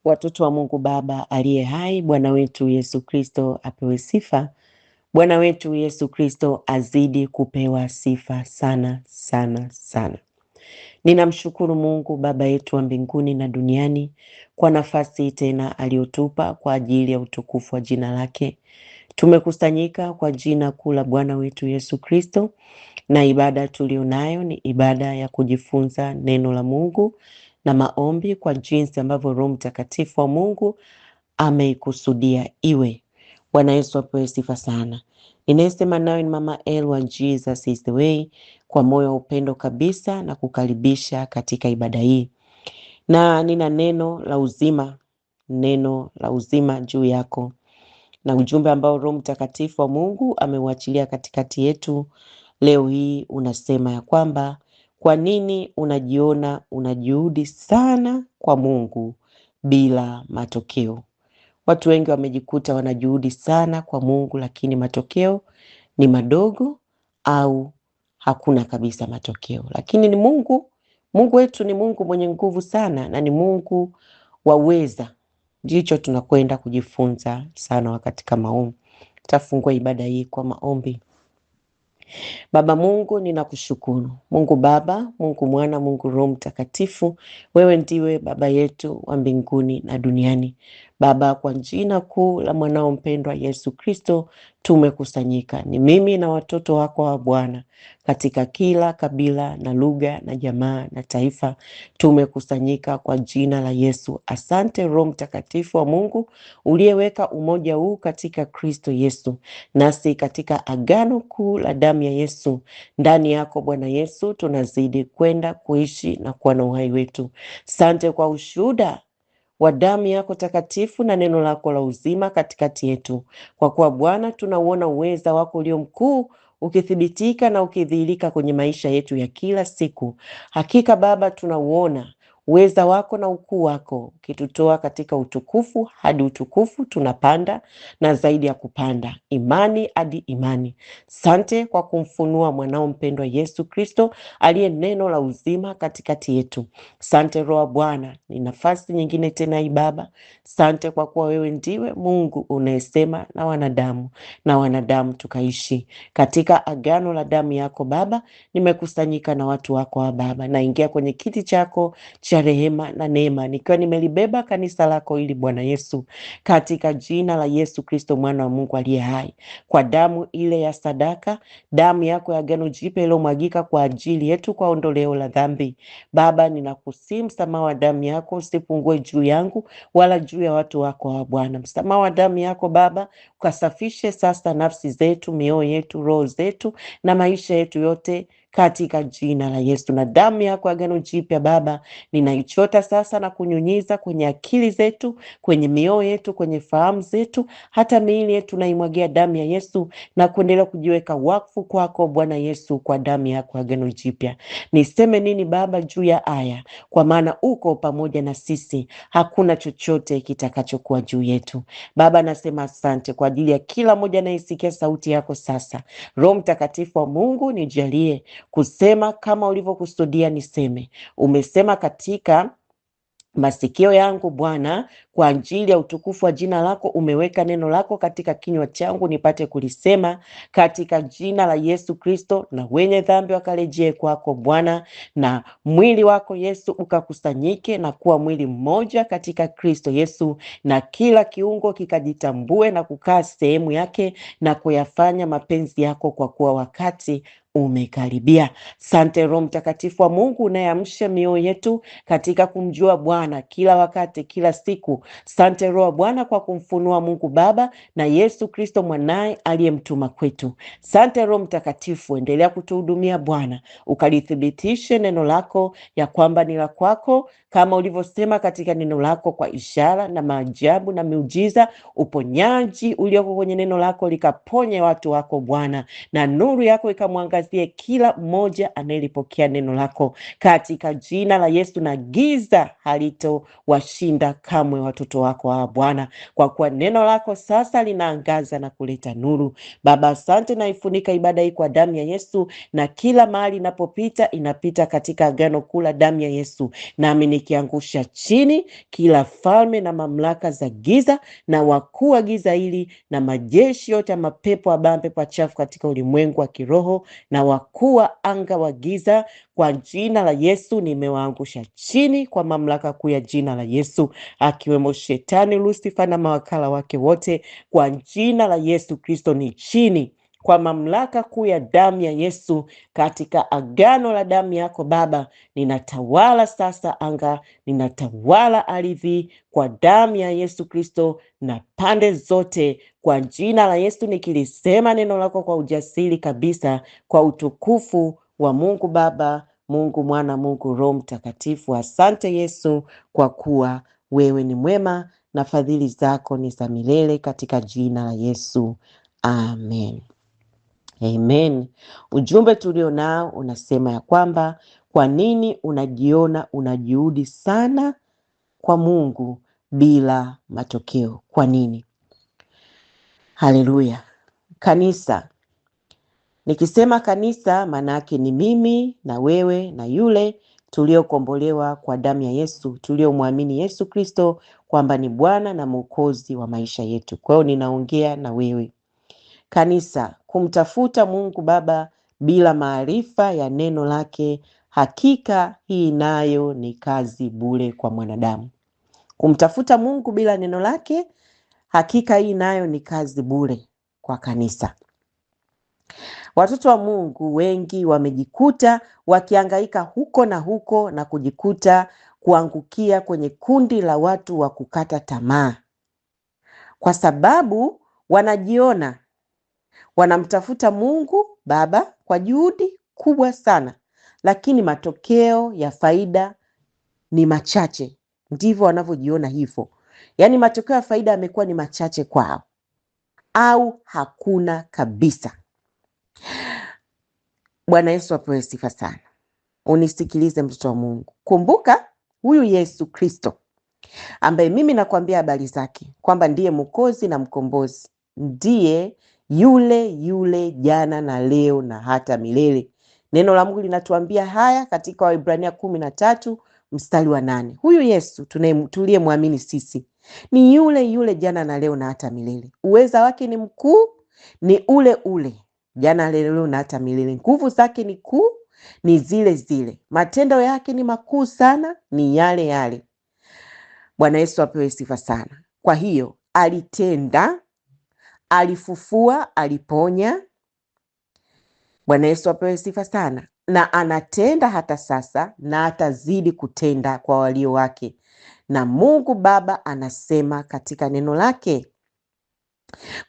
Watoto wa Mungu Baba aliye hai, Bwana wetu Yesu Kristo apewe sifa. Bwana wetu Yesu Kristo azidi kupewa sifa sana sana sana. Ninamshukuru Mungu Baba yetu wa mbinguni na duniani kwa nafasi tena aliyotupa kwa ajili ya utukufu wa jina lake. Tumekusanyika kwa jina kuu la Bwana wetu Yesu Kristo, na ibada tulionayo ni ibada ya kujifunza neno la Mungu na maombi kwa jinsi ambavyo Roho Mtakatifu wa Mungu ameikusudia iwe. Bwana Yesu apewe sifa sana. Ninayesema nawe ni Mama El wa Jesus is the way, kwa moyo wa upendo kabisa na kukaribisha katika ibada hii. Na nina neno la uzima juu yako, na ujumbe ambao Roho Mtakatifu wa Mungu ameuachilia katikati yetu leo hii unasema ya kwamba, kwa nini unajiona una juhudi sana kwa Mungu bila matokeo? Watu wengi wamejikuta wanajuhudi sana kwa Mungu, lakini matokeo ni madogo au hakuna kabisa matokeo. Lakini ni Mungu wetu ni Mungu mwenye nguvu sana, na ni Mungu waweza. Ndicho tunakwenda kujifunza sana wakati kama huu. Tafungua ibada hii kwa maombi. Baba Mungu, ninakushukuru. Mungu Baba, Mungu Mwana, Mungu Roho Mtakatifu, wewe ndiwe Baba yetu wa mbinguni na duniani. Baba, kwa jina kuu la mwanao mpendwa Yesu Kristo, tumekusanyika. Ni mimi na watoto wako wa Bwana, katika kila kabila na lugha na jamaa na taifa. Tumekusanyika kwa jina la Yesu. Asante Roho Mtakatifu wa Mungu, uliyeweka umoja huu katika Kristo Yesu. Nasi katika agano kuu la damu ya Yesu, ndani yako Bwana Yesu, tunazidi kwenda kuishi na kuwa na uhai wetu. Sante kwa ushuhuda wa damu yako takatifu na neno lako la uzima katikati yetu. Kwa kuwa Bwana, tunauona uweza wako ulio mkuu ukithibitika na ukidhihirika kwenye maisha yetu ya kila siku. Hakika Baba, tunauona uweza wako na ukuu wako ukitutoa katika utukufu hadi utukufu. Tunapanda na zaidi ya kupanda, imani hadi imani. Sante kwa kumfunua mwanao mpendwa Yesu Kristo, aliye neno la uzima katikati yetu. Sante Roho Bwana, ni nafasi nyingine tena hii Baba. Sante kwa kuwa wewe ndiwe Mungu unayesema na wanadamu tukaishi. Katika agano la damu yako Baba, nimekusanyika na watu wako wa Baba. Naingia kwenye kiti chako cha rehema na neema, nikiwa nimelibeba kanisa lako ili Bwana Yesu, katika jina la Yesu Kristo mwana wa Mungu aliye hai, kwa damu ile ya sadaka, damu yako ya agano jipya iliyomwagika kwa ajili yetu kwa ondoleo la dhambi. Baba, ninakusihi msamaha wa damu yako usipungue juu yangu wala juu ya watu wako wa Bwana. Msamaha wa damu yako Baba ukasafishe sasa nafsi zetu, mioyo yetu, roho zetu na maisha yetu yote katika jina la Yesu. Na damu yako agano jipya Baba, ninaichota sasa na kunyunyiza kwenye akili zetu, kwenye mioyo yetu, kwenye fahamu zetu, hata miili yetu, naimwagia damu ya Yesu na kuendelea kujiweka wakfu kwako Bwana Yesu, kwa damu yako agano jipya. Niseme nini Baba juu ya aya? Kwa maana uko pamoja na sisi, hakuna chochote kitakachokuwa juu yetu. Baba, nasema asante kwa ajili ya kila mmoja anayesikia sauti yako sasa. Roho Mtakatifu wa Mungu, nijalie kusema kama ulivyokusudia niseme. Umesema katika masikio yangu Bwana, kwa ajili ya utukufu wa jina lako umeweka neno lako katika kinywa changu nipate kulisema, katika jina la Yesu Kristo. Na wenye dhambi wakarejee kwako Bwana, na mwili wako Yesu ukakusanyike na kuwa mwili mmoja katika Kristo Yesu, na kila kiungo kikajitambue na kukaa sehemu yake na kuyafanya mapenzi yako, kwa kuwa wakati umekaribia. Sante Roho Mtakatifu wa Mungu unayeamsha mioyo yetu katika kumjua Bwana kila wakati, kila siku. Sante Roho Bwana kwa kumfunua Mungu Baba na Yesu Kristo mwanaye aliyemtuma kwetu. Sante Roho Mtakatifu, endelea kutuhudumia Bwana, ukalithibitishe neno lako ya kwamba ni la kwako, kama ulivyosema katika neno lako, kwa ishara na maajabu na miujiza, uponyaji ulioko kwenye neno lako likaponye watu wako Bwana, na nuru yako ikamwangazie uangazie kila mmoja anayelipokea neno lako katika jina la Yesu, na giza halitowashinda kamwe watoto wako hawa Bwana, kwa kuwa neno lako sasa linaangaza na kuleta nuru. Baba, asante, na ifunika ibada hii kwa damu ya Yesu, na kila mahali inapopita inapita katika agano kuu la damu ya Yesu, nami nikiangusha chini kila falme na mamlaka za giza na wakuu wa giza hili na majeshi yote ya mapepo abaya, pepo chafu katika ulimwengu wa kiroho na wakuu wa anga wa giza, kwa jina la Yesu nimewaangusha chini kwa mamlaka kuu ya jina la Yesu, akiwemo shetani Lucifer na mawakala wake wote. Kwa jina la Yesu Kristo ni chini kwa mamlaka kuu ya damu ya Yesu, katika agano la damu yako Baba. Ninatawala sasa anga, ninatawala ardhi kwa damu ya Yesu Kristo na pande zote, kwa jina la Yesu, nikilisema neno lako kwa ujasiri kabisa, kwa utukufu wa Mungu Baba, Mungu Mwana, Mungu Roho Mtakatifu. Asante Yesu, kwa kuwa wewe ni mwema na fadhili zako ni za milele, katika jina la Yesu, amen. Amen. Ujumbe tulio nao unasema ya kwamba, kwa nini unajiona una juhudi sana kwa Mungu bila matokeo? Kwa nini? Haleluya. Kanisa. Nikisema kanisa, maana yake ni mimi na wewe na yule tuliokombolewa kwa damu ya Yesu, tuliomwamini Yesu Kristo kwamba ni Bwana na Mwokozi wa maisha yetu. Kwa hiyo ninaongea na wewe. Kanisa, kumtafuta Mungu Baba bila maarifa ya neno lake, hakika hii nayo ni kazi bure kwa mwanadamu. Kumtafuta Mungu bila neno lake, hakika hii nayo ni kazi bure kwa kanisa. Watoto wa Mungu wengi wamejikuta wakihangaika huko na huko na kujikuta kuangukia kwenye kundi la watu wa kukata tamaa, kwa sababu wanajiona wanamtafuta Mungu Baba kwa juhudi kubwa sana, lakini matokeo ya faida ni machache. Ndivyo wanavyojiona hivyo. Yaani matokeo ya faida yamekuwa ni machache kwao, au hakuna kabisa. Bwana Yesu apewe sifa sana. Unisikilize mtoto wa Mungu. Kumbuka huyu Yesu Kristo ambaye mimi nakwambia habari zake kwamba ndiye Mwokozi na Mkombozi, ndiye yule jana na leo na hata milele. Neno la Mungu linatuambia haya katika Waebrania 13 mstari wa 8. Huyu Yesu tuliyemwamini sisi ni yule jana na leo na hata milele. Uweza wake ni mkuu, ni ule jana leo na hata milele. Nguvu zake ni kuu, ni zile. Matendo yake ni makuu sana, ni yale. Bwana Yesu apewe sifa sana. Kwa hiyo alitenda, alifufua, aliponya. Bwana Yesu apewe sifa sana. Na anatenda hata sasa, na atazidi kutenda kwa walio wake. Na Mungu Baba anasema katika neno lake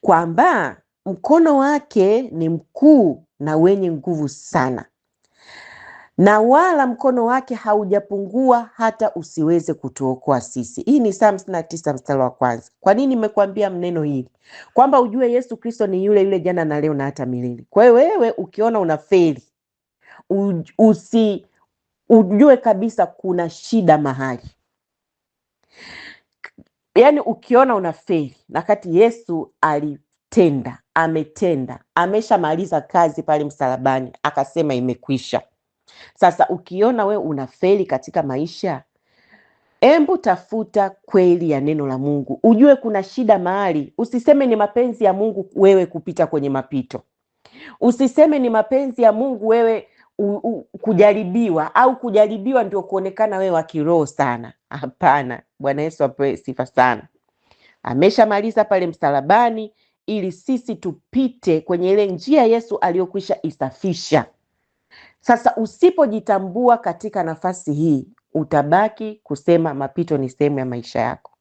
kwamba mkono wake ni mkuu na wenye nguvu sana, na wala mkono wake haujapungua hata usiweze kutuokoa sisi. Hii ni Isaya 59 mstari wa 1. Kwa nini nimekuambia neno hili? Kwamba ujue Yesu Kristo ni yule jana na leo na hata milele. Kwa hiyo wewe ukiona unafeli, ujue kabisa kuna shida mahali. Yaani ukiona unafeli, na kati Yesu ametenda, ameshamaliza kazi pale msalabani, akasema imekwisha. Sasa ukiona we unafeli katika maisha, embu tafuta kweli ya neno la Mungu. Ujue kuna shida mahali. Usiseme ni mapenzi ya Mungu wewe kupita kwenye mapito. Usiseme ni mapenzi ya Mungu wewe kujaribiwa, au kujaribiwa ndio kuonekana wewe wa kiroho sana. Hapana. Bwana Yesu apewe sifa sana. Ameshamaliza pale msalabani ili sisi tupite kwenye ile njia Yesu aliyokwisha isafisha. Sasa usipojitambua katika nafasi hii, utabaki kusema mapito ni sehemu ya maisha yako.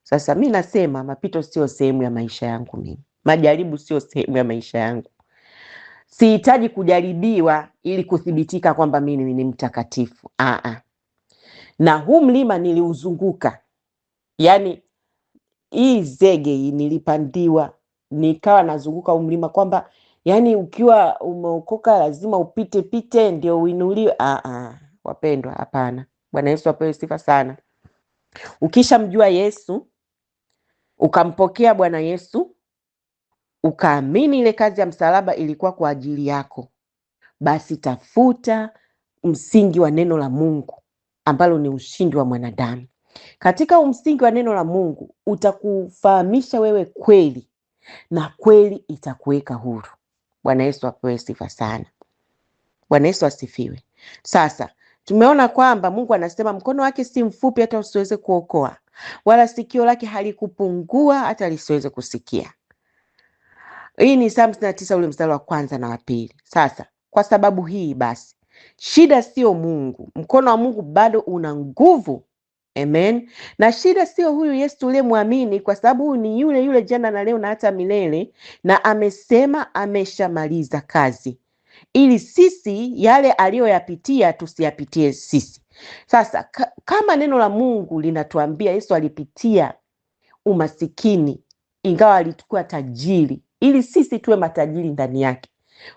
Sasa mimi nasema mapito sio sehemu ya maisha yangu mimi. Majaribu sio sehemu ya maisha yangu. Sihitaji kujaribiwa ili kuthibitika kwamba mimi ni mtakatifu. Na huu mlima niliuzunguka. Yaani hii zege nilipandiwa, nikawa nazunguka huu mlima kwamba Yaani ukiwa umeokoka lazima upite ndio uinuliwe. Wapendwa, hapana. Bwana Yesu apewe sifa sana. Ukishamjua Yesu, ukampokea Bwana Yesu, ukaamini ile kazi ya msalaba ilikuwa kwa ajili yako, basi tafuta msingi wa neno la Mungu ambalo ni ushindi wa mwanadamu. Katika msingi wa neno la Mungu utakufahamisha wewe kweli, na kweli itakuweka huru. Bwana Yesu apewe sifa sana. Bwana Yesu asifiwe. Sasa tumeona kwamba Mungu anasema mkono wake si mfupi hata usiweze kuokoa, wala sikio lake halikupungua hata lisiweze kusikia. Hii ni Psalm 9 ule mstari wa 1 na wa 2. Sasa kwa sababu hii basi, shida sio Mungu. Mkono wa Mungu bado una nguvu. Amen. Na shida sio huyu Yesu uliyemwamini, kwa sababu huyu ni yule yule jana na leo na hata milele, na amesema ameshamaliza kazi ili sisi yale aliyoyapitia tusiyapitie sisi. Sasa kama neno la Mungu linatuambia Yesu alipitia umasikini ingawa alikuwa tajiri ili sisi tuwe matajiri ndani yake.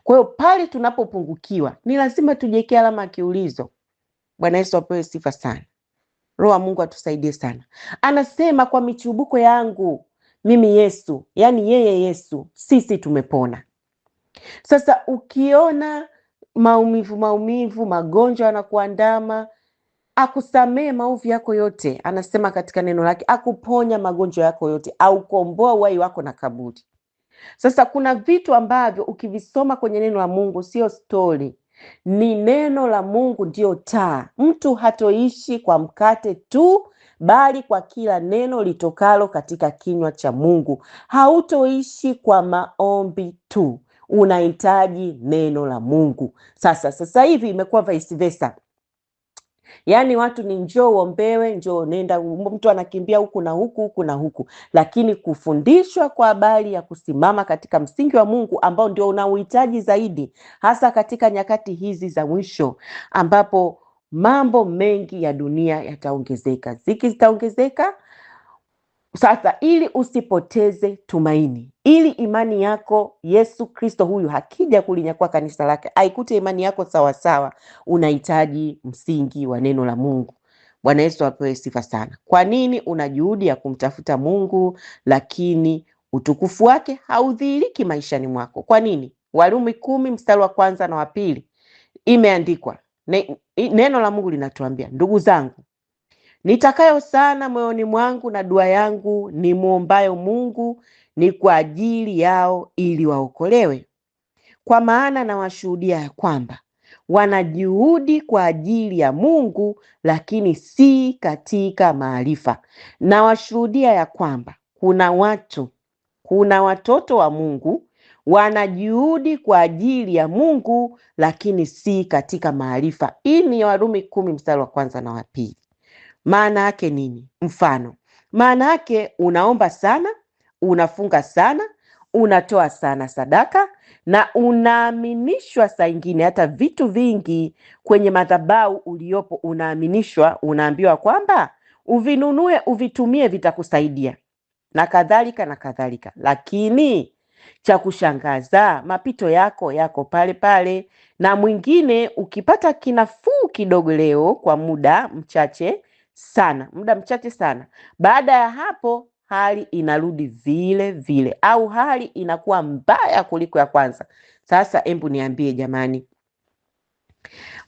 Kwa hiyo pale tunapopungukiwa ni lazima tujiwekee alama ya kiulizo. Bwana Yesu apewe sifa sana. Roho wa Mungu atusaidie sana. Anasema kwa michubuko yangu mimi Yesu, yani yeye Yesu, sisi tumepona. Sasa ukiona maumivu, magonjwa yanakuandama, akusamee maovu yako yote. Anasema katika neno lake akuponya magonjwa yako yote, au kukomboa uhai wako na kaburi. Sasa kuna vitu ambavyo ukivisoma kwenye neno la Mungu sio story, ni neno la Mungu ndio taa. Mtu hatoishi kwa mkate tu, bali kwa kila neno litokalo katika kinywa cha Mungu. Hautoishi kwa maombi tu, unahitaji neno la Mungu. Sasa hivi imekuwa vice versa. Yaani watu ni njoo uombewe, njoo nenda, mtu anakimbia huku na huku, lakini kufundishwa kwa habari ya kusimama katika msingi wa Mungu ambao ndio unauhitaji zaidi, hasa katika nyakati hizi za mwisho ambapo mambo mengi ya dunia yataongezeka. Ziki zitaongezeka. Sasa ili usipoteze tumaini, ili imani yako Yesu Kristo huyu hakija kulinyakua kanisa lake aikute imani yako sawasawa, unahitaji msingi wa neno la Mungu. Bwana Yesu apewe sifa sana. Kwa nini una juhudi ya kumtafuta Mungu lakini utukufu wake haudhihiriki maishani mwako? Kwa nini? Warumi 10 mstari wa 1 na wa 2 imeandikwa. Neno la Mungu linatuambia, ndugu zangu, nitakayo sana moyoni mwangu na dua yangu ni muombayo Mungu ni kwa ajili yao ili waokolewe. Kwa maana nawashuhudia ya kwamba wanajuhudi kwa ajili ya Mungu, lakini si katika maarifa. Nawashuhudia ya kwamba kuna watoto wa Mungu wanajuhudi kwa ajili ya Mungu, lakini si katika maarifa. Hii ni Warumi 10 mstari wa 1 na wa 2. Maana yake nini? Mfano, maana yake unaomba sana, unafunga sana, unatoa sana sadaka, na unaaminishwa saa ingine hata vitu vingi kwenye madhabahu uliopo, unaambiwa kwamba uvinunue, uvitumie, vitakusaidia na kadhalika. Lakini cha kushangaza, mapito yako pale pale, na mwingine ukipata kinafuu kidogo leo kwa muda mchache sana, baada ya hapo hali inarudi vile vile, au hali inakuwa mbaya kuliko ya kwanza. Sasa hebu niambie jamani,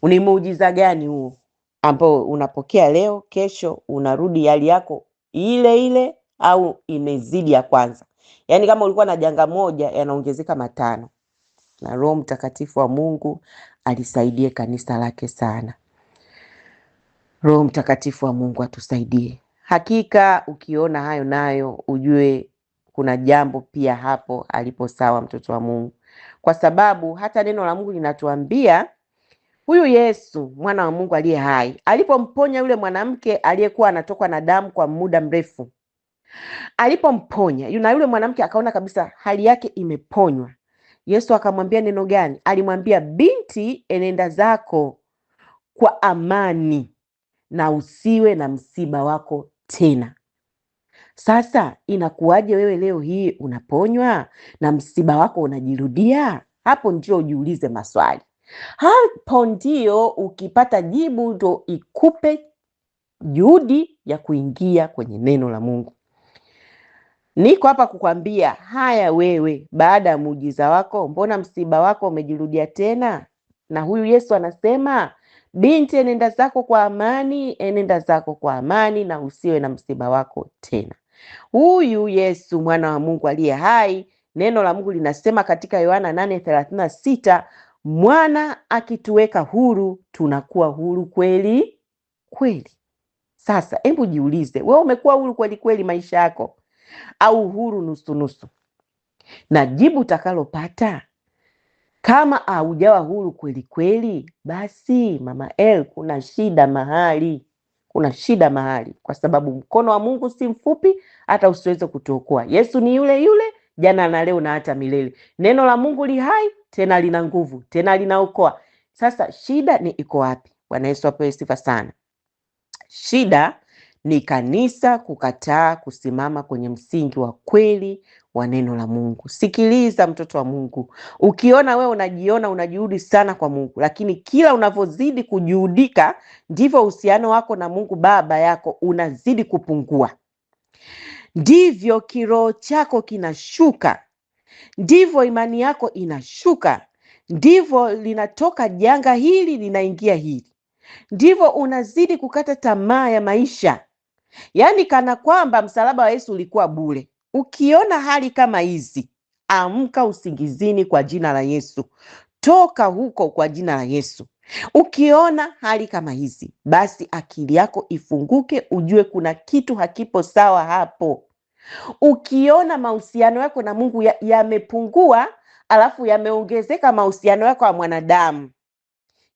ni muujiza gani huo ambao unapokea leo, kesho unarudi hali yako ile ile au imezidi ya kwanza? Yaani kama ulikuwa na janga moja yanaongezeka 5. Na Roho Mtakatifu wa Mungu alisaidie kanisa lake sana. Roho Mtakatifu wa Mungu atusaidie. Hakika ukiona hayo nayo ujue kuna jambo pia hapo alipo sawa mtoto wa Mungu. Kwa sababu hata neno la Mungu linatuambia huyu Yesu mwana wa Mungu aliye hai alipomponya yule mwanamke aliyekuwa anatokwa na damu kwa muda mrefu, alipomponya yule mwanamke akaona kabisa hali yake imeponywa, Yesu akamwambia neno gani? Alimwambia, binti, enenda zako kwa amani na usiwe na msiba wako tena. Sasa inakuwaje wewe leo hii unaponywa na msiba wako unajirudia? Hapo ndio ujiulize maswali. Hapo ndio ukipata jibu ndo ikupe juhudi ya kuingia kwenye neno la Mungu. Niko hapa kukwambia, haya wewe, baada ya muujiza wako, mbona msiba wako umejirudia tena? Na huyu Yesu anasema, binti, enenda zako kwa amani, enenda zako kwa amani na usiwe na msiba wako tena. Huyu Yesu mwana wa Mungu aliye hai, neno la Mungu linasema katika Yohana 8:36, mwana akituweka huru, tunakuwa huru kweli kweli. Sasa hebu jiulize, wewe umekuwa huru kweli kweli maisha yako, au huru nusu nusu? Na jibu utakalopata, kama haujawa huru kweli kweli, basi mama El, kuna shida mahali. Kuna shida mahali, kwa sababu mkono wa Mungu si mfupi hata usiweze kutuokoa. Yesu ni yule yule jana na leo na hata milele. Neno la Mungu li hai, tena lina nguvu, tena linaokoa. Sasa shida ni iko wapi? Bwana Yesu apewe sifa sana. Shida ni kanisa kukataa kusimama kwenye msingi wa kweli wa neno la Mungu. Sikiliza mtoto wa Mungu, ukiona wewe unajiona unajuhudi sana kwa Mungu, lakini kila unavyozidi kujuhudika ndivyo uhusiano wako na Mungu Baba yako unazidi kupungua, ndivyo kiroho chako kinashuka, ndivyo imani yako inashuka, ndivyo linatoka janga hili linaingia hili, ndivyo unazidi kukata tamaa ya maisha. Yaani kana kwamba msalaba wa Yesu ulikuwa bure. Ukiona hali kama hizi, amka usingizini kwa jina la Yesu. Toka huko kwa jina la Yesu. Ukiona hali kama hizi, basi akili yako ifunguke, ujue kuna kitu hakipo sawa hapo. Ukiona mahusiano yako na Mungu yamepungua, alafu yameongezeka mahusiano yako na mwanadamu,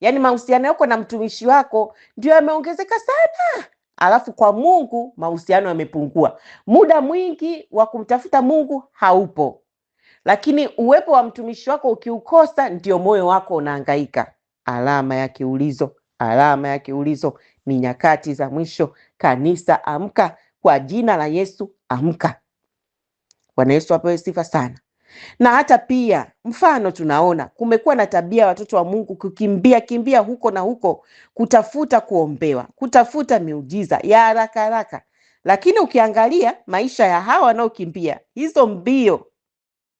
yaani mahusiano yako na mtumishi wako ndio yameongezeka sana, alafu kwa Mungu mahusiano yamepungua. Muda mwingi wa kumtafuta Mungu haupo, lakini uwepo wa mtumishi wako ukiukosa, ndio moyo wako unahangaika. Alama ya kiulizo, alama ya kiulizo. Ni nyakati za mwisho. Kanisa, amka kwa jina la Yesu, amka. Bwana Yesu apewe sifa sana. Na hata pia mfano tunaona kumekuwa na tabia watoto wa Mungu kimbia huko na huko, kutafuta kuombewa, kutafuta miujiza ya haraka haraka. Lakini ukiangalia maisha ya hawa wanaokimbia hizo mbio,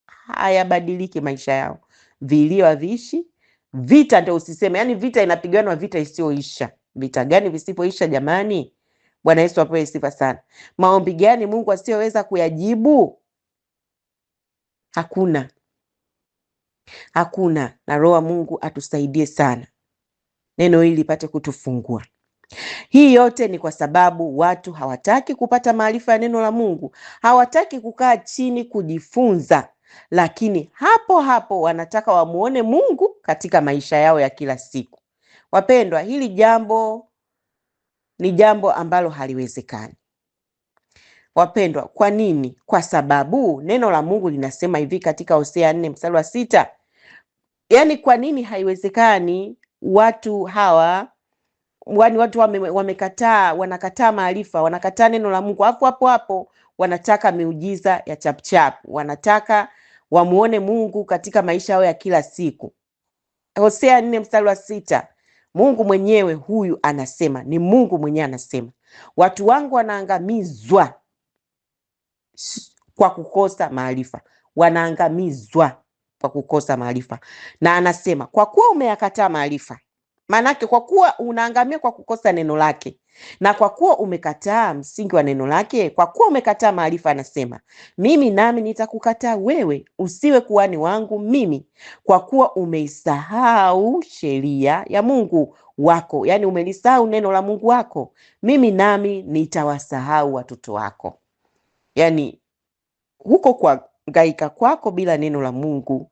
hayabadiliki maisha yao. Vilio haviishi, vita ndio usiseme. Yaani vita inapiganwa, vita isiyoisha. Vita gani visipoisha jamani? Bwana Yesu apewe sifa sana. Maombi gani Mungu asiyoweza kuyajibu? Hakuna. Hakuna. Na Roho wa Mungu atusaidie sana, neno hili lipate kutufungua. Hii yote ni kwa sababu watu hawataki kupata maarifa ya neno la Mungu, hawataki kukaa chini kujifunza, lakini hapo hapo wanataka wamuone Mungu katika maisha yao ya kila siku. Wapendwa, hili jambo ni jambo ambalo haliwezekani. Wapendwa, kwa nini? Kwa sababu neno la Mungu linasema hivi katika Hosea 4:6. Yaani kwa nini haiwezekani? Watu hawa watu wamekataa, wanakataa maarifa, wanakataa neno la Mungu. Hapo wanataka miujiza ya chapchap, wanataka wamuone Mungu katika maisha yao ya kila siku. Hosea 4:6. Mungu mwenyewe huyu anasema, ni Mungu mwenyewe anasema, watu wangu wanaangamizwa kwa kukosa maarifa. Wanaangamizwa kwa kukosa maarifa. Na anasema kwa kuwa umeyakataa maarifa, manake kwa kuwa unaangamia kwa kukosa neno lake, na kwa kuwa umekataa msingi wa neno lake, kwa kuwa umekataa maarifa, anasema mimi nami nitakukataa wewe, usiwe kuhani wangu mimi, kwa kuwa umeisahau sheria ya Mungu wako. Yaani umelisahau neno la Mungu wako, mimi nami nitawasahau watoto wako. Yaani huko kwa ngaika kwako bila neno la Mungu,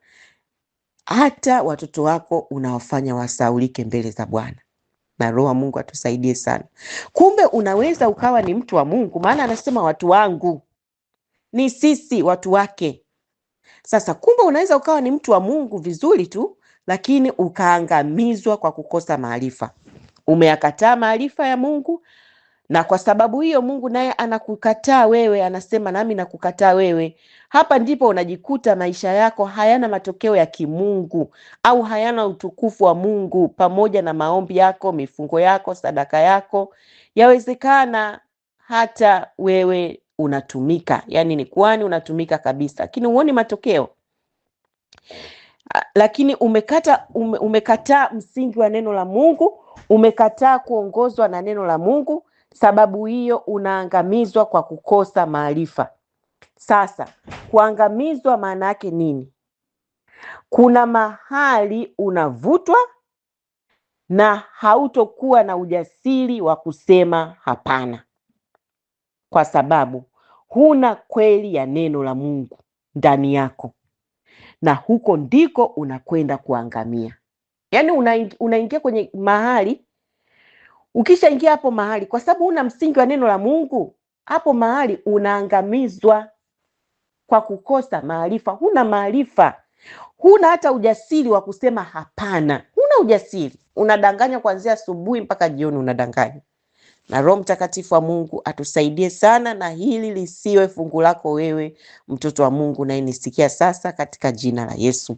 hata watoto wako unawafanya wasaulike mbele za Bwana. Na Roho wa Mungu atusaidie sana. Kumbe unaweza ukawa ni mtu wa Mungu, maana anasema watu wangu, ni sisi watu wake. Sasa kumbe unaweza ukawa ni mtu wa Mungu vizuri tu, lakini ukaangamizwa kwa kukosa maarifa. Umeyakataa maarifa ya Mungu, Na kwa sababu hiyo Mungu naye anakukataa wewe, anasema nami nakukataa wewe. Hapa ndipo unajikuta maisha yako hayana matokeo ya kimungu au hayana utukufu wa Mungu, pamoja na maombi yako, mifungo yako, sadaka yako. Yawezekana hata wewe unatumika, yani ni kwani unatumika kabisa, lakini huoni matokeo. Lakini umekataa msingi wa neno la Mungu, umekataa kuongozwa na neno la Mungu. Sababu hiyo unaangamizwa kwa kukosa maarifa. Sasa kuangamizwa maana yake nini? Kuna mahali unavutwa na hautokuwa na ujasiri wa kusema hapana, kwa sababu huna kweli ya neno la Mungu ndani yako, na huko ndiko unakwenda kuangamia. Yani unaingia kwenye mahali, ukishaingia hapo mahali, kwa sababu huna msingi wa neno la Mungu, hapo mahali unaangamizwa kwa kukosa maarifa. Huna maarifa, huna hata ujasiri wa kusema hapana. Huna ujasiri, unadanganya kuanzia asubuhi mpaka jioni, unadanganya. Na Roho Mtakatifu wa Mungu atusaidie sana, na hili lisiwe fungu lako wewe, mtoto wa Mungu na inisikia sasa, katika jina la Yesu.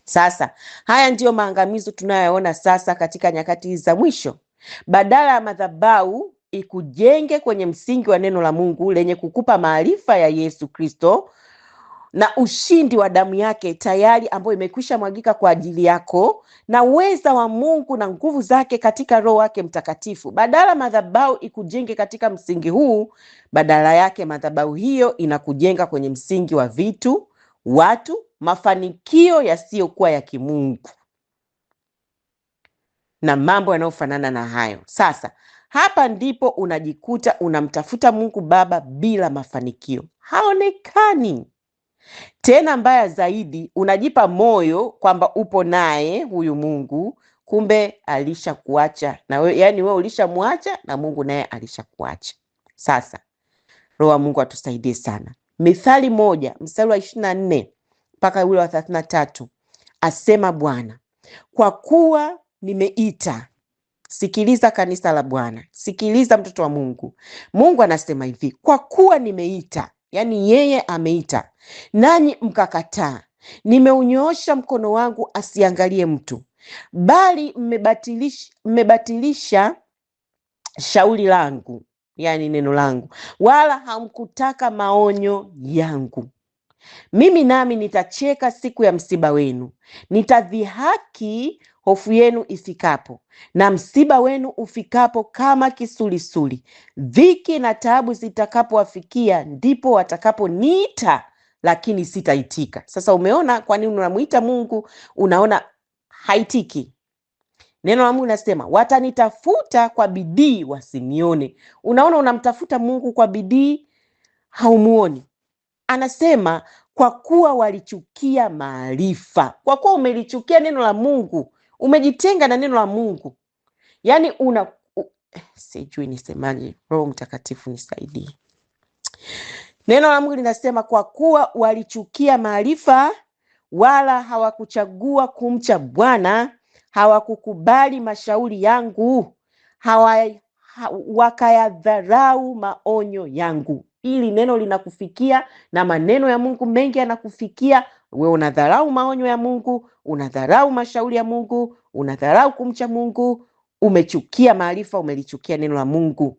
Sasa haya ndiyo maangamizo tunayoona sasa katika nyakati za mwisho. Badala ya madhabahu ikujenge kwenye msingi wa neno la Mungu lenye kukupa maarifa ya Yesu Kristo na ushindi wa damu yake tayari ambayo imekwisha mwagika kwa ajili yako, na uweza wa Mungu na nguvu zake katika Roho wake Mtakatifu. Badala madhabahu ikujenge katika msingi huu, badala yake madhabahu hiyo inakujenga kwenye msingi wa vitu, watu, mafanikio yasiyokuwa ya kimungu na mambo yanayofanana na hayo. Sasa hapa ndipo unajikuta unamtafuta Mungu Baba bila mafanikio, haonekani. Tena mbaya zaidi, unajipa moyo kwamba upo naye huyu Mungu, kumbe alishakuacha na wewe, yani wewe ulishamwacha na Mungu naye alishakuacha. Sasa Roho wa Mungu atusaidie sana. Mithali 1 mstari wa 24 mpaka ule wa 33 asema Bwana, kwa kuwa nimeita. Sikiliza kanisa la Bwana, sikiliza mtoto wa Mungu. Mungu anasema hivi, kwa kuwa nimeita, yani yeye ameita, nanyi mkakataa. Nimeunyoosha mkono wangu asiangalie mtu, bali mmebatilisha shauri langu, yani neno langu, wala hamkutaka maonyo yangu. Mimi nami nitacheka siku ya msiba wenu, nitadhihaki hofu yenu ifikapo, na msiba wenu ufikapo kama kisulisuli. Dhiki na taabu zitakapowafikia, ndipo watakaponiita, lakini sitaitika. Sasa umeona kwa nini unamuita Mungu unaona haitiki? Neno la Mungu linasema watanitafuta kwa bidii wasinione. Unaona, unamtafuta Mungu kwa bidii, haumuoni. Anasema kwa kuwa walichukia maarifa. Kwa kuwa umelichukia neno la Mungu, umejitenga na neno la Mungu, yani sijui nisemaje. Roho Mtakatifu nisaidie. Neno la Mungu linasema kwa kuwa walichukia maarifa, wala hawakuchagua kumcha Bwana, hawakukubali mashauri yangu, wakayadharau maonyo yangu. Ili neno linakufikia na maneno ya Mungu mengi yanakufikia, wewe unadharau maonyo ya Mungu, unadharau mashauri ya Mungu, unadharau kumcha Mungu, umechukia maarifa, umelichukia neno la Mungu.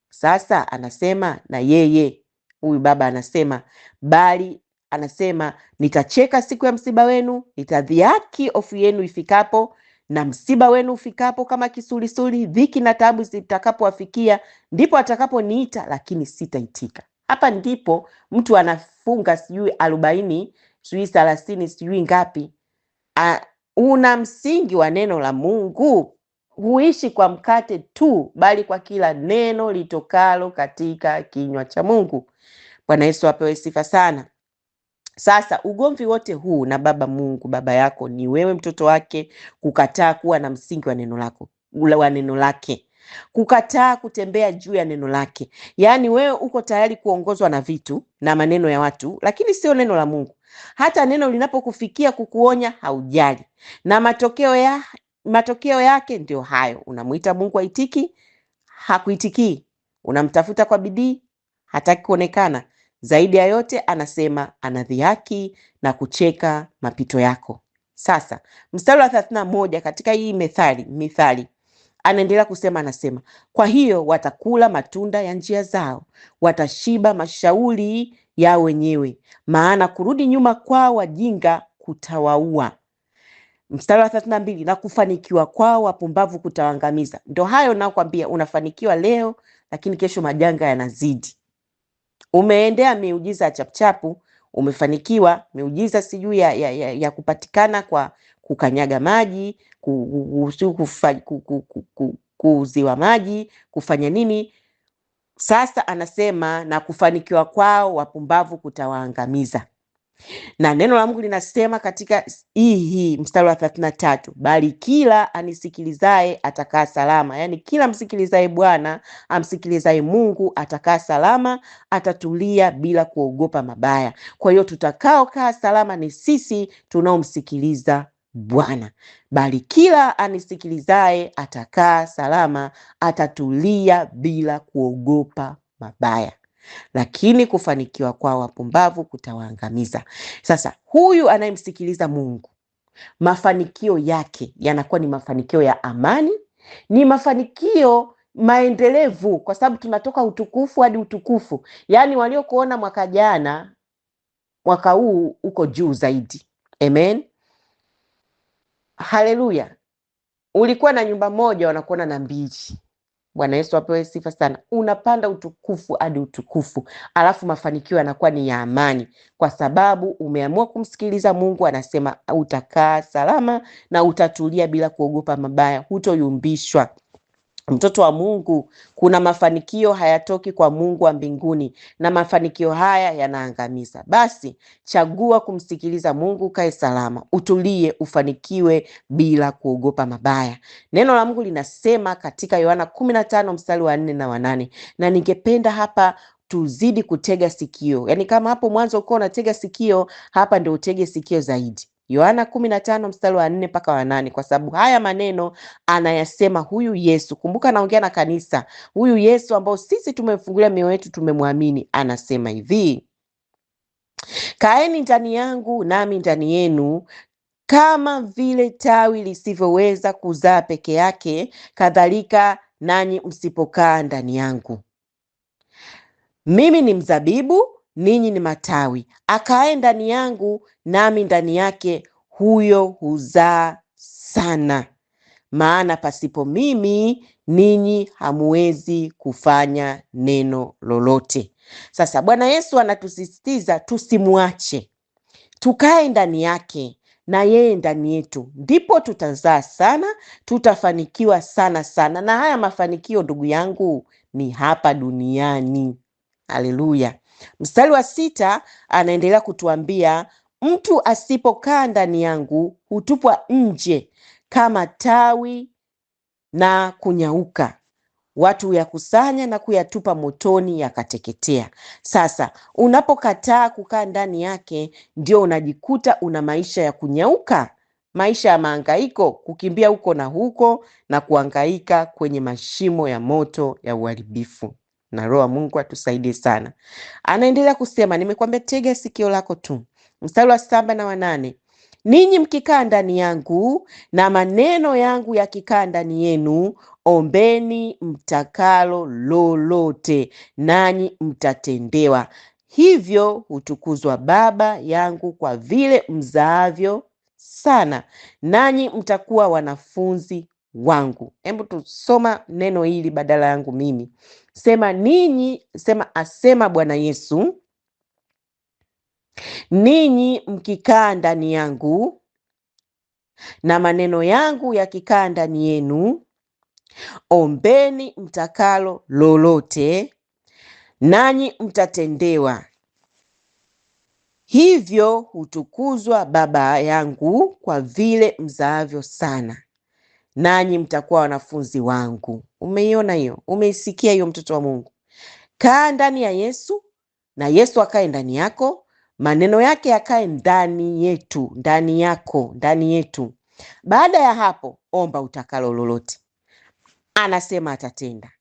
Sasa anasema na yeye huyu baba anasema, bali anasema nitacheka siku ya msiba wenu, nitadhihaki hofu yenu ifikapo, na msiba wenu ufikapo kama kisulisuli. Dhiki na taabu zitakapowafikia, ndipo atakaponiita, lakini sitaitika. Hapa ndipo mtu anafunga sijui 40 sijui 30 sijui ngapi. Una msingi wa neno la Mungu, huishi kwa mkate tu, bali kwa kila neno litokalo katika kinywa cha Mungu. Bwana Yesu apewe sifa sana. Sasa ugomvi wote huu na Baba Mungu, baba yako, ni wewe mtoto wake kukataa kuwa na msingi wa neno lako, wa neno lake, kukataa kutembea juu ya neno lake. Yaani wewe uko tayari kuongozwa na vitu na maneno ya watu, lakini sio neno la Mungu. Hata neno linapokufikia kukuonya haujali, na matokeo yake ndio hayo. Unamuita Mungu haitiki, hakuitikii. Unamtafuta kwa bidii, hataki kuonekana. Zaidi ya yote anasema anadhihaki na kucheka mapito yako. Sasa mstari wa 31 katika hii mithali anaendelea kusema, anasema, kwa hiyo watakula matunda ya njia zao, watashiba mashauri yao wenyewe, maana kurudi nyuma kwao wajinga kutawaua. Mstari wa 32, na kufanikiwa kwao wapumbavu kutawaangamiza. Ndio hayo nakwambia, unafanikiwa leo lakini kesho majanga yanazidi. Umeendea miujiza chapchapu, umefanikiwa miujiza sijui ya kupatikana kwa kukanyaga maji, kuuziwa maji, kufanya nini. Sasa anasema na kufanikiwa kwao wapumbavu kutawaangamiza. Na neno la Mungu linasema katika hii mstari wa 33, bali kila anisikilizaye atakaa salama. Yani kila msikilizaye Bwana, amsikilizaye Mungu atakaa salama, atatulia bila kuogopa mabaya. Kwa hiyo tutakao kaa salama ni sisi tunaomsikiliza Bwana. Bali kila anisikilizaye atakaa salama, atatulia bila kuogopa mabaya. Lakini kufanikiwa kwa wapumbavu kutawaangamiza. Sasa huyu anayemsikiliza Mungu, mafanikio yake yanakuwa ni mafanikio ya amani, ni mafanikio maendelevu, kwa sababu tunatoka utukufu hadi utukufu. Yaani waliokuona mwaka jana, mwaka huu uko juu zaidi. Amen. Haleluya. Ulikuwa na nyumba moja, wanakuona na 2. Bwana Yesu apewe sifa sana. Unapanda utukufu hadi utukufu, alafu mafanikio yanakuwa ni ya amani, kwa sababu umeamua kumsikiliza Mungu. Anasema utakaa salama na utatulia bila kuogopa mabaya, hutoyumbishwa. Mtoto wa Mungu, kuna mafanikio hayatoki kwa Mungu wa mbinguni, na mafanikio haya yanaangamiza. Basi chagua kumsikiliza Mungu, kae salama, utulie, ufanikiwe bila kuogopa mabaya. Neno la Mungu linasema katika Yohana 15 mstari wa 4 na wa 8, na ningependa hapa tuzidi kutega sikio. Yani kama hapo mwanzo uko unatega sikio, hapa ndio utege sikio zaidi. Yohana 15 mstari wa 4 mpaka wa 8, kwa sababu haya maneno anayasema huyu Yesu. Kumbuka naongea na kanisa. Huyu Yesu ambao sisi tumemfungulia mioyo yetu, tumemwamini, anasema hivi: kaeni ndani yangu nami ndani yenu, kama vile tawi lisivyoweza kuzaa peke yake, kadhalika nanyi msipokaa ndani yangu. Mimi ni mzabibu, ninyi ni matawi. Akae ndani yangu nami ndani yake, huyo huzaa sana, maana pasipo mimi ninyi hamuwezi kufanya neno lolote. Sasa Bwana Yesu anatusisitiza tusimwache, tukae ndani yake na yeye ndani yetu, ndipo tutazaa sana, tutafanikiwa sana sana. Na haya mafanikio, ndugu yangu, ni hapa duniani. Haleluya. Mstari wa 6 anaendelea kutuambia, mtu asipokaa ndani yangu hutupwa nje kama tawi na kunyauka. Watu huyakusanya na kuyatupa motoni, yakateketea. Sasa unapokataa kukaa ndani yake, ndio unajikuta una maisha ya kunyauka, maisha ya mahangaiko, kukimbia huko na huko na kuhangaika kwenye mashimo ya moto ya uharibifu. Na Roho wa Mungu atusaidie sana. Anaendelea kusema, nimekwambia tega sikio lako tu. Mstari wa 7 na wa 8, ninyi mkikaa ndani yangu na maneno yangu yakikaa ndani yenu, ombeni mtakalo lolote, nanyi mtatendewa. Hivyo hutukuzwa Baba yangu kwa vile mzaavyo sana, nanyi mtakuwa wanafunzi wangu. Hebu tusoma neno hili badala yangu mimi. Sema ninyi, asema Bwana Yesu, ninyi mkikaa ndani yangu na maneno yangu yakikaa ndani yenu, ombeni mtakalo lolote, nanyi mtatendewa. Hivyo hutukuzwa Baba yangu kwa vile mzaavyo sana, nanyi mtakuwa wanafunzi wangu. Umeiona hiyo? Umeisikia hiyo, mtoto wa Mungu? Kaa ndani ya Yesu na Yesu akae ndani yako, maneno yake yakae ndani yetu, ndani yako, ndani yetu. Baada ya hapo, omba utakalo lolote. Anasema atatenda.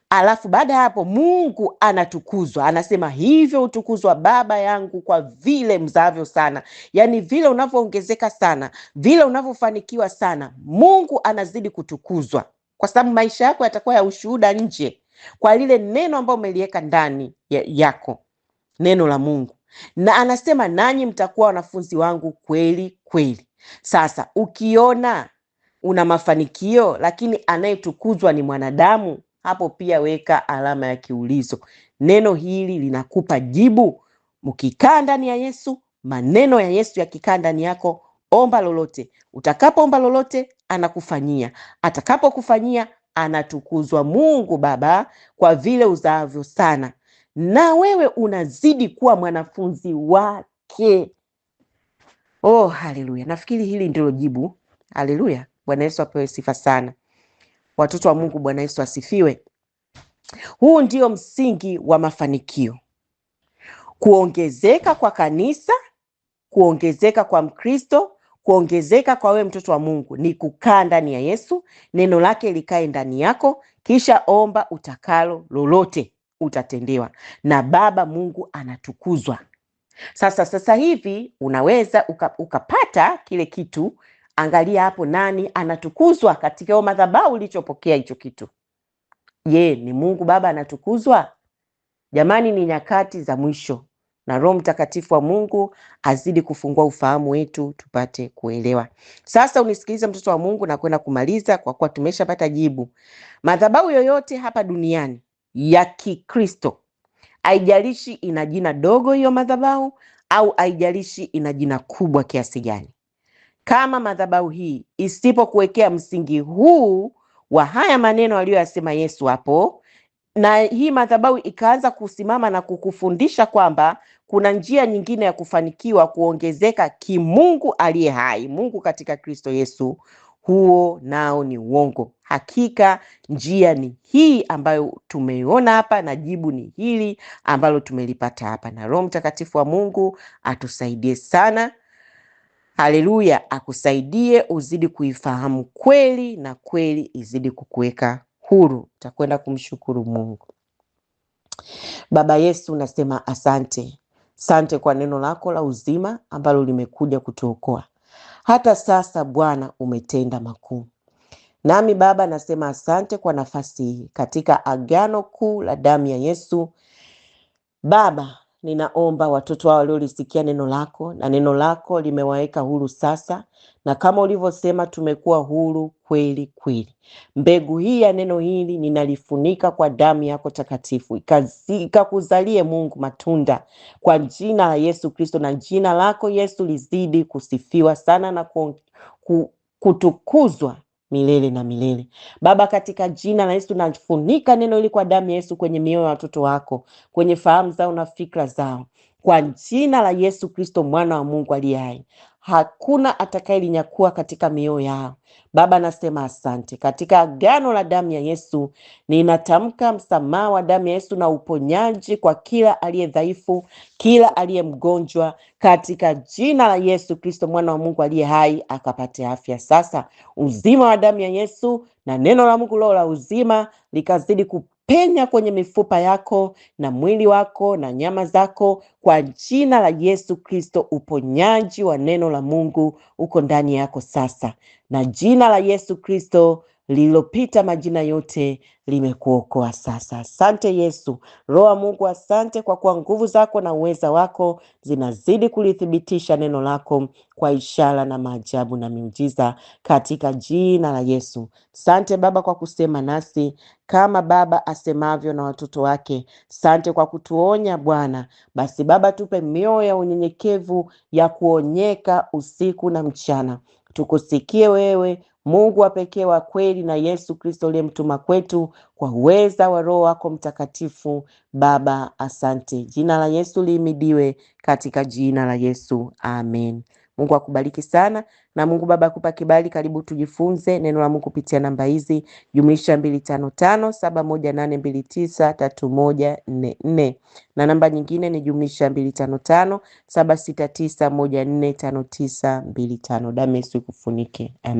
Alafu baada ya hapo Mungu anatukuzwa, anasema hivyo utukuzwa Baba yangu kwa vile mzavyo sana. Yaani vile unavyoongezeka sana, vile unavyofanikiwa sana, Mungu anazidi kutukuzwa, kwa sababu maisha yako yatakuwa ya ushuhuda nje kwa lile neno ambalo umeliweka ndani yako, neno la Mungu. Na anasema nanyi mtakuwa wanafunzi wangu kweli kweli. Sasa ukiona una mafanikio lakini anayetukuzwa ni mwanadamu, hapo pia weka alama ya kiulizo. Neno hili linakupa jibu. Mkikaa ndani ya Yesu, maneno ya Yesu yakikaa ndani yako, omba lolote. Utakapoomba lolote, anakufanyia. Atakapokufanyia, anatukuzwa Mungu Baba kwa vile uzaavyo sana, na wewe unazidi kuwa mwanafunzi wake. Oh, haleluya. Nafikiri hili ndilo jibu. Haleluya. Bwana Yesu apewe sifa sana. Watoto wa Mungu, Bwana Yesu asifiwe. Huu ndio msingi wa mafanikio. Kuongezeka kwa kanisa, kuongezeka kwa Mkristo, kuongezeka kwa wewe mtoto wa Mungu ni kukaa ndani ya Yesu, neno lake likae ndani yako, kisha omba utakalo lolote, utatendewa na Baba Mungu anatukuzwa. Sasa hivi unaweza ukapata kile kitu. Angalia hapo, nani anatukuzwa katika hiyo madhabahu ulichopokea hicho kitu? Je, ni Mungu Baba anatukuzwa? Jamani, ni nyakati za mwisho, na Roho Mtakatifu wa Mungu azidi kufungua ufahamu wetu tupate kuelewa. Sasa unisikilize mtoto wa Mungu, na kwenda kumaliza kwa kuwa tumeshapata jibu. Madhabahu yoyote hapa duniani ya Kikristo, haijalishi ina jina dogo hiyo madhabahu au haijalishi ina jina kubwa kiasi gani, kama madhabahu hii isipokuwekea msingi huu wa haya maneno aliyoyasema Yesu hapo, na hii madhabahu ikaanza kusimama na kukufundisha kwamba kuna njia nyingine ya kufanikiwa, kuongezeka kimungu aliye hai, Mungu katika Kristo Yesu, huo nao ni uongo. Hakika njia ni hii ambayo tumeona hapa, na jibu ni hili ambalo tumelipata hapa, na Roho Mtakatifu wa Mungu atusaidie sana. Haleluya, akusaidie uzidi kuifahamu kweli, na kweli izidi kukuweka huru. Takwenda kumshukuru Mungu. Baba Yesu, nasema asante. Asante kwa neno lako la uzima ambalo limekuja kutuokoa. Hata sasa Bwana umetenda makuu. Nami Baba nasema asante kwa nafasi hii katika agano kuu la damu ya Yesu. Baba, ninaomba watoto wao waliolisikia neno lako, na neno lako limewaweka huru sasa, na kama ulivyosema tumekuwa huru kweli kweli. Mbegu hii ya neno hili ninalifunika kwa damu yako takatifu, ikakuzalie Mungu matunda kwa jina la Yesu Kristo, na jina lako Yesu lizidi kusifiwa sana na kutukuzwa milele na milele. Baba, katika jina la Yesu nafunika neno hili kwa damu ya Yesu kwenye mioyo ya watoto wako, kwenye fahamu zao na fikra zao, kwa jina la Yesu Kristo mwana wa Mungu aliye hai. Hakuna atakayelinyakua katika mioyo yao. Baba, nasema asante. Katika agano la damu ya Yesu ninatamka msamaha wa damu ya Yesu na uponyaji kwa kila aliye dhaifu, kila aliye mgonjwa, katika jina la Yesu Kristo mwana wa Mungu aliye hai, akapate afya sasa. Uzima wa damu ya Yesu na neno la Mungu la uzima likazidi kupenya kwenye mifupa yako na mwili wako na nyama zako, kwa jina la Yesu Kristo. Uponyaji wa neno la Mungu uko ndani yako sasa, na jina la Yesu Kristo lililopita majina yote limekuokoa sasa. Asante Yesu. Roho wa Mungu, asante kwa kuwa nguvu zako na uweza wako zinazidi kulithibitisha neno lako kwa ishara na maajabu na miujiza katika jina la Yesu. Asante Baba kwa kusema nasi kama Baba asemavyo na watoto wake. Asante kwa kutuonya Bwana. Basi Baba, tupe mioyo ya unyenyekevu ya kuonyeka usiku na mchana, tukusikie wewe Mungu wa pekee wa kweli, na Yesu Kristo uliyemtuma kwetu kwa uweza wa Roho wako Mtakatifu. Baba, asante. Jina la Yesu lihimidiwe katika jina la Yesu. Amen. Mungu akubariki sana, na Mungu Baba akupa kibali. Karibu tujifunze neno la Mungu kupitia namba hizi: +255 718293144, na namba nyingine ni +255 769145925. Damu Yesu ikufunike. Amen.